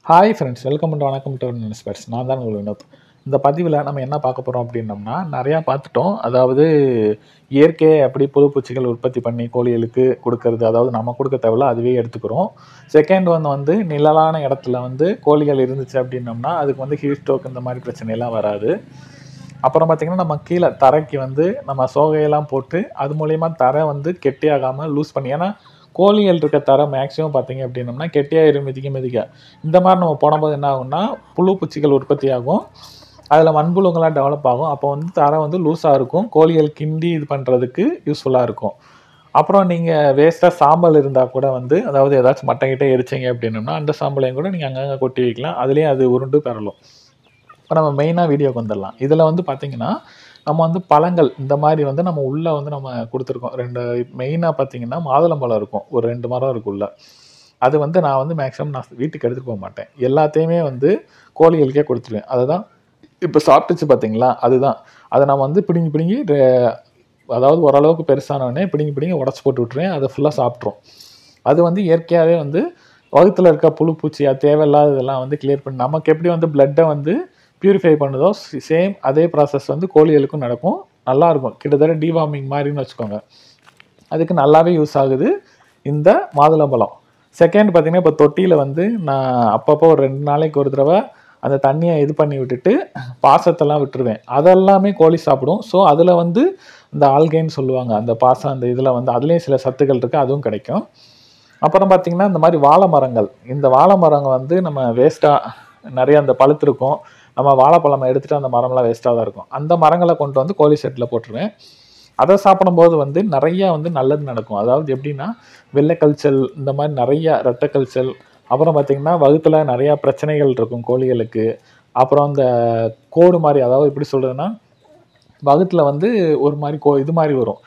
Hi friends, welcome and வணக்கம் to இன்ஸ்பெக்ட்ஸ். நான் தான் உங்கள் வினோத். இந்த பதிவில் நம்ம என்ன பார்க்க போகிறோம் அப்படின்னம்னா, நிறையா பார்த்துட்டோம். அதாவது இயற்கையை எப்படி புழு பூச்சிகள் உற்பத்தி பண்ணி கோழிகளுக்கு கொடுக்கறது, அதாவது நம்ம கொடுக்க தேவையில்ல, அதுவே எடுத்துக்கிறோம். செகண்ட் ஒன் வந்து நிழலான இடத்துல வந்து கோழிகள் இருந்துச்சு அப்படின்னம்னா அதுக்கு வந்து ஹீட் ஸ்ட்ரோக் இந்த மாதிரி பிரச்சனையெல்லாம் வராது. அப்புறம் பார்த்திங்கன்னா நம்ம கீழே தரைக்கு வந்து நம்ம சோகையெல்லாம் போட்டு அது மூலயமா தரை வந்து கெட்டியாகாமல் லூஸ் பண்ணி, ஏன்னா கோழிகள் இருக்க தரை மேக்ஸிமம் பார்த்திங்க அப்படின்னம்னா கெட்டியாயிரும் மிதிக்க மிதிக்க. இந்த மாதிரி நம்ம போடும்போது என்ன ஆகும்னா புழு பூச்சிகள் உற்பத்தி ஆகும், அதில் மண்புழுங்களாம் டெவலப் ஆகும். அப்போ வந்து தரை வந்து லூஸாக இருக்கும், கோழிகள் கிண்டி இது பண்ணுறதுக்கு யூஸ்ஃபுல்லாக இருக்கும். அப்புறம் நீங்கள் வேஸ்ட்டாக சாம்பல் இருந்தால் கூட வந்து, அதாவது ஏதாச்சும் மட்டைக்கிட்டே எரிச்சிங்க அப்படின்னம்னா அந்த சாம்பலையும் கூட நீங்கள் அங்கங்கே கொட்டி வைக்கலாம், அதுலேயும் அது உருண்டு பெறலும். இப்போ நம்ம மெயினாக வீடியோக்கு வந்துடலாம். இதில் வந்து பார்த்திங்கன்னா நம்ம வந்து பழங்கள் இந்த மாதிரி வந்து நம்ம உள்ளே வந்து நம்ம கொடுத்துருக்கோம். மெயினாக பார்த்திங்கன்னா மாதுளம்பழம் இருக்கும், ஒரு 2 மரம் இருக்குள்ள. அது வந்து நான் வந்து மேக்ஸிமம் நான் வீட்டுக்கு எடுத்துகிட்டு போக மாட்டேன், எல்லாத்தையுமே வந்து கோழிகளுக்கே கொடுத்துருவேன். அதை தான் இப்போ சாப்பிட்டுச்சு பார்த்திங்களா, அதுதான். அதை நான் வந்து பிடுங்கி பிடுங்கி அதாவது ஓரளவுக்கு பெருசானோடனே பிடுங்கி பிடுங்கி உடச்சி போட்டு விட்ருவேன், அதை ஃபுல்லாக சாப்பிட்ரும். அது வந்து இயற்கையாகவே வந்து வகுத்தில் இருக்க புழு பூச்சியா தேவையில்லாத இதெல்லாம் வந்து கிளியர் பண்ணி, நமக்கு எப்படி வந்து பிளட்டை வந்து பியூரிஃபை பண்ணுதோ சேம் அதே ப்ராசஸ் வந்து கோழிகளுக்கும் நடக்கும். நல்லாயிருக்கும், கிட்டத்தட்ட டிவார்மிங் மாதிரின்னு வச்சுக்கோங்க. அதுக்கு நல்லாவே யூஸ் ஆகுது இந்த மாதுளம்பழம். செகண்ட் பார்த்திங்கன்னா இப்போ தொட்டியில் வந்து நான் அப்பப்போ ஒரு 2 நாளைக்கு ஒரு தடவை அந்த தண்ணியை இது பண்ணி விட்டுட்டு பாசத்தெல்லாம் விட்டுருவேன். அதெல்லாமே கோழி சாப்பிடும். ஸோ அதில் வந்து இந்த ஆல்கைன்னு சொல்லுவாங்க, அந்த பாசம் அந்த இதில் வந்து அதுலேயும் சில சத்துக்கள் இருக்குது, அதுவும் கிடைக்கும். அப்புறம் பார்த்திங்கன்னா இந்த மாதிரி வாழை மரங்கள், இந்த வாழை மரங்கள் வந்து நம்ம வேஸ்ட்டாக நிறைய அந்த பழுத்திருக்கும், நம்ம வாழைப்பழம் எடுத்துகிட்டு அந்த மரம்லாம் வேஸ்ட்டாக தான் இருக்கும். அந்த மரங்களை கொண்டு வந்து கோழி செட்டில் போட்டுருவேன். அதை சாப்பிடும்போது வந்து நிறையா வந்து நல்லது நடக்கும். அதாவது எப்படின்னா வெள்ளைக்கல்ச்சல், இந்த மாதிரி நிறையா இரத்தக்கல்ச்சல், அப்புறம் பார்த்திங்கன்னா வகுத்தில் நிறையா பிரச்சனைகள் இருக்கும் கோழிகளுக்கு. அப்புறம் அந்த கோடு மாதிரி, அதாவது எப்படி சொல்கிறதுன்னா வகுத்தில் வந்து ஒரு மாதிரி இது மாதிரி வரும்,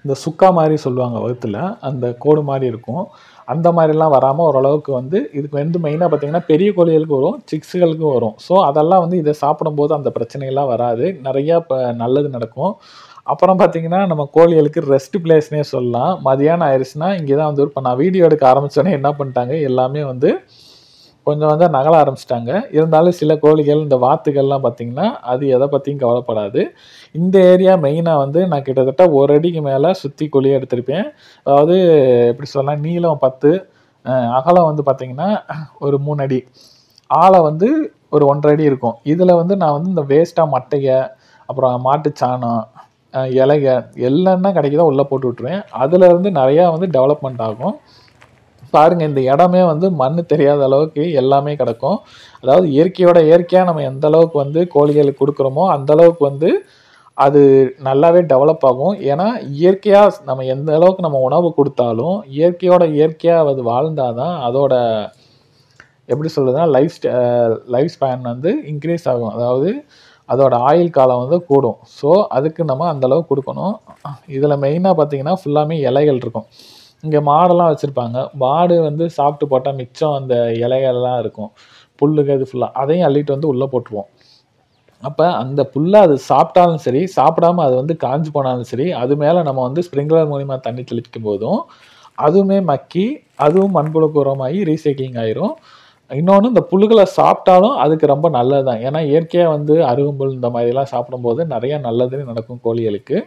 இந்த சுக்கா மாதிரி சொல்லுவாங்க வகுத்தில், அந்த கோடு மாதிரி இருக்கும். அந்த மாதிரிலாம் வராமல் ஓரளவுக்கு வந்து இதுக்கு வந்து மெயினாக பார்த்திங்கன்னா பெரிய கோழிகளுக்கு வரும், சிக்ஸுகளுக்கும் வரும். ஸோ அதெல்லாம் வந்து இதை சாப்பிடும்போது அந்த பிரச்சனைகள்லாம் வராது, நிறையா இப்போ நல்லது நடக்கும். அப்புறம் பார்த்திங்கன்னா நம்ம கோழிகளுக்கு ரெஸ்ட் பிளேஸ்னே சொல்லலாம். மதியானம் ஆயிடுச்சுன்னா இங்கே தான் வந்து இப்போ நான் வீடியோ எடுக்க ஆரம்பித்தோன்னே என்ன பண்ணிட்டாங்க, எல்லாமே வந்து கொஞ்சம் வந்து நகல ஆரம்பிச்சிட்டாங்க. இருந்தாலும் சில கோழிகள் இந்த வாத்துகள்லாம் பார்த்திங்கன்னா அது எதை பற்றியும் கவலைப்படாது. இந்த ஏரியா மெயினாக வந்து நான் கிட்டத்தட்ட 1 அடிக்கு மேலே சுற்றி குழியை எடுத்திருப்பேன். அதாவது எப்படி சொல்லலாம், நீளம் 10, அகலம் வந்து பார்த்திங்கன்னா ஒரு 3 அடி, ஆழம் வந்து ஒரு 1.5 அடி இருக்கும். இதில் வந்து நான் வந்து இந்த வேஸ்ட்டாக மட்டையை, அப்புறம் மாட்டுச்சாணம், இலைக எல்லாம் கிடைக்குதோ உள்ளே போட்டு விட்ருவேன். அதிலேருந்து நிறையா வந்து டெவலப்மெண்ட் ஆகும். பாருங்கள், இந்த இடமே வந்து மண் தெரியாத அளவுக்கு எல்லாமே கிடக்கும். அதாவது இயற்கையாக நம்ம எந்த அளவுக்கு வந்து கோழிகளுக்கு கொடுக்குறோமோ அந்தளவுக்கு வந்து அது நல்லாவே டெவலப் ஆகும். ஏன்னா இயற்கையாக நம்ம எந்த அளவுக்கு நம்ம உணவு கொடுத்தாலும் இயற்கையாக அது வாழ்ந்தால் தான் அதோட எப்படி சொல்கிறதுனா லைஃப் ஸ்பேன் வந்து இன்க்ரீஸ் ஆகும், அதாவது அதோட ஆயுள் காலம் வந்து கூடும். ஸோ அதுக்கு நம்ம அந்தளவுக்கு கொடுக்கணும். இதில் மெயினாக பார்த்திங்கன்னா ஃபுல்லாமே இலைகள் இருக்கும். இங்கே மாடெல்லாம் வச்சுருப்பாங்க, மாடு வந்து சாப்பிட்டு போட்டால் மிச்சம் அந்த இலைகள்லாம் இருக்கும், புல்லுங்க இது ஃபுல்லாக, அதையும் அள்ளிட்டு வந்து உள்ளே போட்டுருவோம். அப்போ அந்த புல்லை அது சாப்பிட்டாலும் சரி, சாப்பிடாமல் அது வந்து காஞ்சு போனாலும் சரி, அது மேலே நம்ம வந்து ஸ்ப்ரிங்க்லர் மூலிமா தண்ணி தெளிக்கும் போதும் அதுவுமே மக்கி அதுவும் மண்புழுக்கு உரமாகி ரீசைக்ளிங் ஆயிரும். இன்னொன்று, இந்த புல்லுகளை சாப்பிட்டாலும் அதுக்கு ரொம்ப நல்லது தான். ஏன்னா இயற்கையாக வந்து அருகம்புல் இந்த மாதிரிலாம் சாப்பிடும்போது நிறையா நல்லதுன்னு நடக்கும் கோழிகளுக்கு.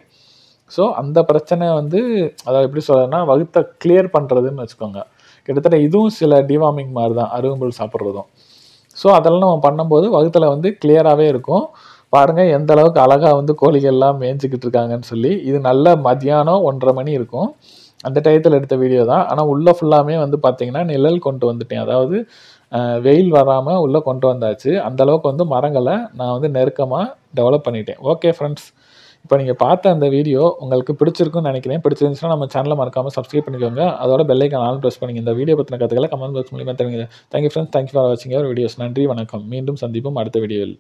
ஸோ அந்த பிரச்சனை வந்து அதாவது எப்படி சொல்கிறதுனா வகுத்தை கிளியர் பண்ணுறதுன்னு வச்சுக்கோங்க. கிட்டத்தட்ட இதுவும் சில டிவார்மிங் மாதிரி தான், அருகம்புல் சாப்பிட்றதும். ஸோ அதெல்லாம் நம்ம பண்ணும்போது வகுத்தில் வந்து கிளியராகவே இருக்கும். பாருங்கள் எந்த அளவுக்கு அழகாக வந்து கோழிகள்லாம் மேய்ஞ்சிக்கிட்டு இருக்காங்கன்னு சொல்லி. இது நல்ல மதியானம் 1:30 மணி இருக்கும், அந்த டயத்தில் எடுத்த வீடியோ தான். ஆனால் உள்ளே ஃபுல்லாமே வந்து பார்த்திங்கன்னா நிழல் கொண்டு வந்துட்டேன், அதாவது வெயில் வராமல் உள்ளே கொண்டு வந்தாச்சு. அந்தளவுக்கு வந்து மரங்களை நான் வந்து நெருக்கமாக டெவலப் பண்ணிட்டேன். ஓகே ஃப்ரெண்ட்ஸ், இப்போ நீங்கள் பார்த்த அந்த வீடியோ உங்களுக்கு பிடிச்சிருக்குன்னு நினைக்கிறேன். பிடிச்சிருந்துச்சுன்னா நம்ம சேனலை மறக்காமல் சப்ஸ்கிரைப் பண்ணிக்கோங்க, அதோட பெல் ஐக்கான் ஆல் ப்ரெஸ் பண்ணுங்கள். இந்த வீடியோ பற்றின கருத்துக்களை கமெண்ட் பாக்ஸ் மூலியமாக தெரிவிங்க. தேங்க்யூ ஃப்ரெண்ட்ஸ், தேங்க்யூ ஃபார் வாட்சிங் யுவர் வீடியோஸ். நன்றி, வணக்கம். மீண்டும் சந்திப்போம் அடுத்த வீடியோவில்.